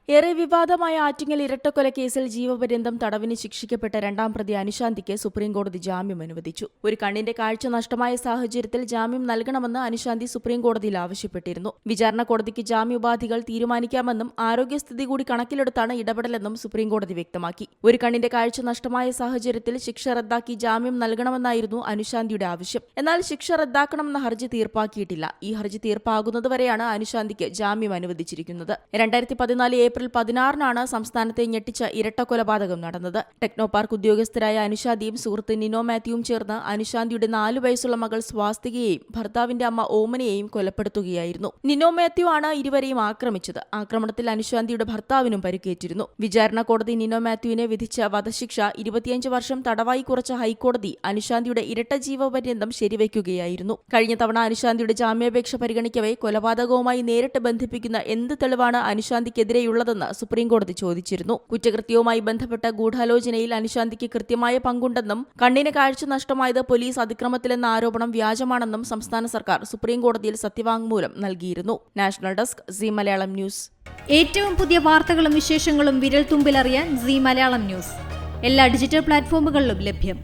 ഏറെ വിവാദമായ ആറ്റിങ്ങൽ ഇരട്ടക്കൊലക്കേസിൽ ജീവപര്യന്തം തടവിന് ശിക്ഷിക്കപ്പെട്ട രണ്ടാം പ്രതി അനുശാന്തിക്ക് സുപ്രീംകോടതി ജാമ്യം അനുവദിച്ചു. ഒരു കണ്ണിന്റെ കാഴ്ച നഷ്ടമായ സാഹചര്യത്തിൽ ജാമ്യം നൽകണമെന്ന് അനുശാന്തി സുപ്രീംകോടതിയിൽ ആവശ്യപ്പെട്ടിരുന്നു. വിചാരണ കോടതിക്ക് ജാമ്യോപാധികൾ തീരുമാനിക്കാമെന്നും ആരോഗ്യസ്ഥിതി കൂടി കണക്കിലെടുത്താണ് ഇടപെടലെന്നും സുപ്രീംകോടതി വ്യക്തമാക്കി. ഒരു കണ്ണിന്റെ കാഴ്ച നഷ്ടമായ സാഹചര്യത്തിൽ ശിക്ഷ റദ്ദാക്കി ജാമ്യം നൽകണമെന്നായിരുന്നു അനുശാന്തിയുടെ ആവശ്യം. എന്നാൽ ശിക്ഷ റദ്ദാക്കണമെന്ന ഹർജി തീർപ്പാക്കിയിട്ടില്ല. ഈ ഹർജി തീർപ്പാകുന്നതുവരെയാണ് അനുശാന്തിക്ക് ജാമ്യം അനുവദിച്ചിരിക്കുന്നത്. 2014 ഏപ്രിൽ 16-നാണ് സംസ്ഥാനത്തെ ഞെട്ടിച്ച ഇരട്ടക്കൊലപാതകം നടന്നത്. ടെക്നോപാർക്ക് ഉദ്യോഗസ്ഥരായ അനുശാന്തിയും സുഹൃത്ത് നിനോ മാത്യുവും ചേർന്ന് അനുശാന്തിയുടെ 4 വയസ്സുള്ള മകൾ സ്വാസ്തികയെയും ഭർത്താവിന്റെ അമ്മ ഓമനയെയും കൊലപ്പെടുത്തുകയായിരുന്നു. നിനോ മാത്യു ആണ് ഇരുവരെയും ആക്രമിച്ചത്. ആക്രമണത്തിൽ അനുശാന്തിയുടെ ഭർത്താവിനും പരിക്കേറ്റിരുന്നു. വിചാരണ കോടതി നിനോ മാത്യുവിനെ വിധിച്ച വധശിക്ഷ 25 വർഷം തടവായി കുറച്ച ഹൈക്കോടതി അനുശാന്തിയുടെ ഇരട്ട ജീവപര്യന്തം ശരിവയ്ക്കുകയായിരുന്നു. കഴിഞ്ഞ തവണ അനുശാന്തിയുടെ ജാമ്യാപേക്ഷ പരിഗണിക്കവേ കൊലപാതകവുമായി നേരിട്ട് ബന്ധിപ്പിക്കുന്ന എന്ത് തെളിവാണ് അനുശാന്തിക്കെതിരെയുള്ളതെന്ന് സുപ്രീംകോടതി ചോദിച്ചിരുന്നു. കുറ്റകൃത്യവുമായി ബന്ധപ്പെട്ട ഗൂഢാലോചനയിൽ അനുശാന്തിക്ക് കൃത്യമായ പങ്കുണ്ടെന്നും കണ്ണിന് കാഴ്ച നഷ്ടമായത് പോലീസ് അതിക്രമത്തിലെന്ന ആരോപണം വ്യാജമാണെന്നും സംസ്ഥാന സർക്കാർ സുപ്രീംകോടതിയിൽ സത്യവാങ്മൂലം നൽകിയിരുന്നു. National desk Zee Malayalam news. ഏറ്റവും പുതിയ വാർത്തകളും വിശേഷങ്ങളും വിരൽ തുമ്പിലറിയാൻ സീ മലയാളം ന്യൂസ് എല്ലാ ഡിജിറ്റൽ പ്ലാറ്റ്ഫോമുകളിലും ലഭ്യം.